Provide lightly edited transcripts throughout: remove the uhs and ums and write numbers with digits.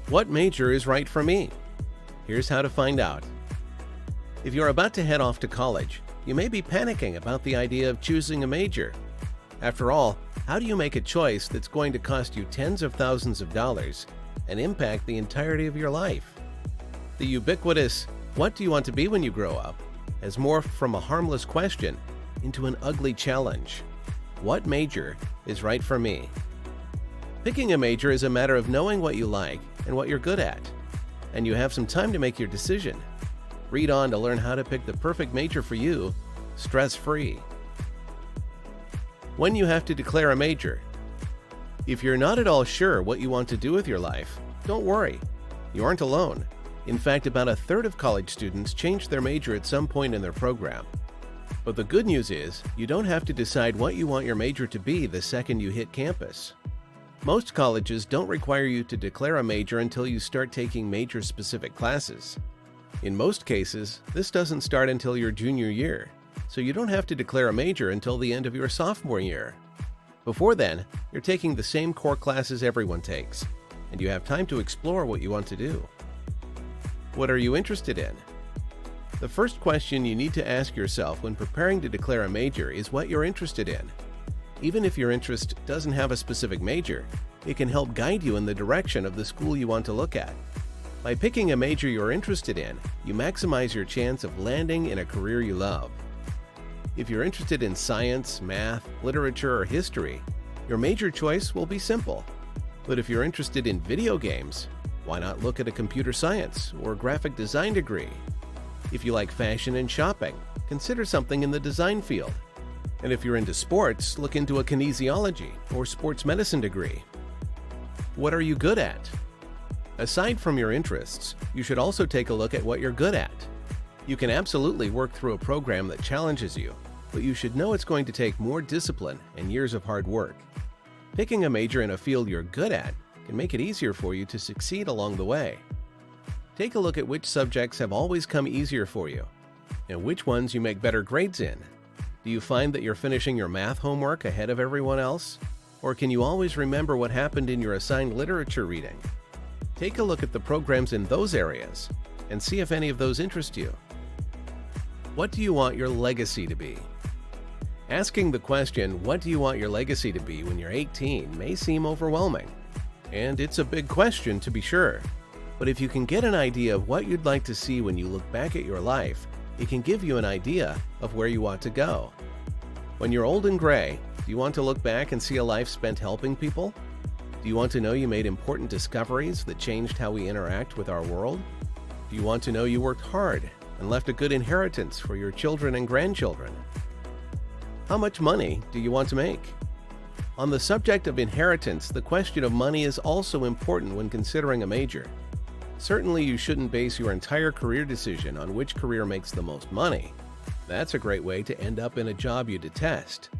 What major is right for me? Here's how to find out. If you're about to head off to college, you may be panicking about the idea of choosing a major. After all, how do you make a choice that's going to cost you tens of thousands of dollars and impact the entirety of your life? The ubiquitous, "What do you want to be when you grow up?" has morphed from a harmless question into an ugly challenge. What major is right for me? Picking a major is a matter of knowing what you like and what you're good at, and you have some time to make your decision. Read on to learn how to pick the perfect major for you, stress-free. When you have to declare a major. If you're not at all sure what you want to do with your life, don't worry. You aren't alone. In fact, about a third of college students change their major at some point in their program. But the good news is, you don't have to decide what you want your major to be the second you hit campus. Most colleges don't require you to declare a major until you start taking major-specific classes. In most cases, this doesn't start until your junior year, so you don't have to declare a major until the end of your sophomore year. Before then, you're taking the same core classes everyone takes, and you have time to explore what you want to do. What are you interested in? The first question you need to ask yourself when preparing to declare a major is what you're interested in. Even if your interest doesn't have a specific major, it can help guide you in the direction of the school you want to look at. By picking a major you're interested in, you maximize your chance of landing in a career you love. If you're interested in science, math, literature, or history, your major choice will be simple. But if you're interested in video games, why not look at a computer science or graphic design degree? If you like fashion and shopping, consider something in the design field. And if you're into sports, look into a kinesiology or sports medicine degree. What are you good at? Aside from your interests, you should also take a look at what you're good at. You can absolutely work through a program that challenges you, but you should know it's going to take more discipline and years of hard work. Picking a major in a field you're good at can make it easier for you to succeed along the way. Take a look at which subjects have always come easier for you, and which ones you make better grades in. Do you find that you're finishing your math homework ahead of everyone else? Or can you always remember what happened in your assigned literature reading? Take a look at the programs in those areas and see if any of those interest you. What do you want your legacy to be? Asking the question, "What do you want your legacy to be when you're 18?" may seem overwhelming. And it's a big question, to be sure. But if you can get an idea of what you'd like to see when you look back at your life, it can give you an idea of where you want to go. When you're old and gray, do you want to look back and see a life spent helping people? Do you want to know you made important discoveries that changed how we interact with our world? Do you want to know you worked hard and left a good inheritance for your children and grandchildren? How much money do you want to make? On the subject of inheritance, the question of money is also important when considering a major. Certainly, you shouldn't base your entire career decision on which career makes the most money. That's a great way to end up in a job you detest.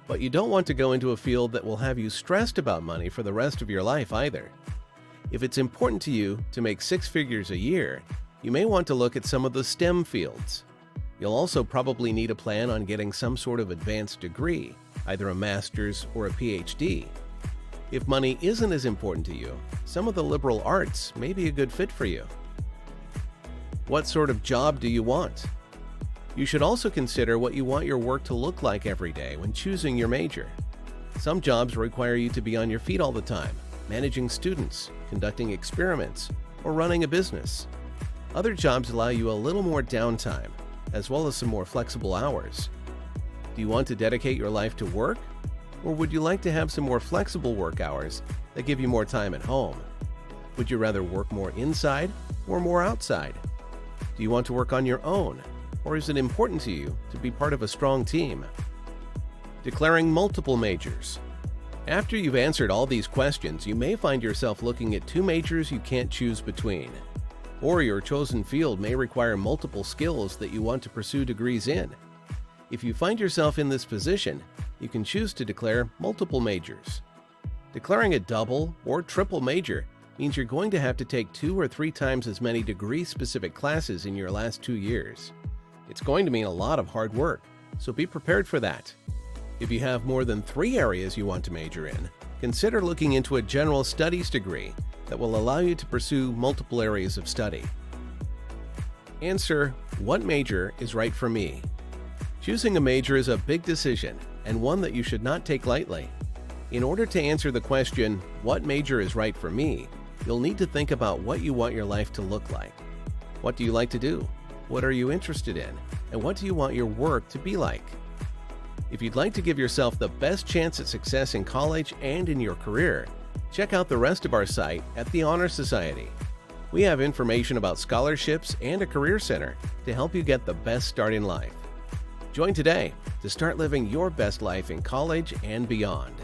But you don't want to go into a field that will have you stressed about money for the rest of your life either. If it's important to you to make 6 figures a year, you may want to look at some of the STEM fields. You'll also probably need a plan on getting some sort of advanced degree, either a master's or a PhD. If money isn't as important to you, some of the liberal arts may be a good fit for you. What sort of job do you want? You should also consider what you want your work to look like every day when choosing your major. Some jobs require you to be on your feet all the time, managing students, conducting experiments, or running a business. Other jobs allow you a little more downtime, as well as some more flexible hours. Do you want to dedicate your life to work? Or would you like to have some more flexible work hours that give you more time at home? Would you rather work more inside or more outside? Do you want to work on your own? Or is it important to you to be part of a strong team? Declaring multiple majors. After you've answered all these questions, you may find yourself looking at 2 majors you can't choose between. Or your chosen field may require multiple skills that you want to pursue degrees in. If you find yourself in this position, you can choose to declare multiple majors. Declaring a double or triple major means you're going to have to take 2 or 3 times as many degree-specific classes in your last 2 years. It's going to mean a lot of hard work, so be prepared for that. If you have more than 3 areas you want to major in, consider looking into a general studies degree that will allow you to pursue multiple areas of study. Answer: what major is right for me? Choosing a major is a big decision and one that you should not take lightly. In order to answer the question, what major is right for me, you'll need to think about what you want your life to look like. What do you like to do? What are you interested in? And what do you want your work to be like? If you'd like to give yourself the best chance at success in college and in your career, check out the rest of our site at the Honor Society. We have information about scholarships and a career center to help you get the best start in life. Join today to start living your best life in college and beyond.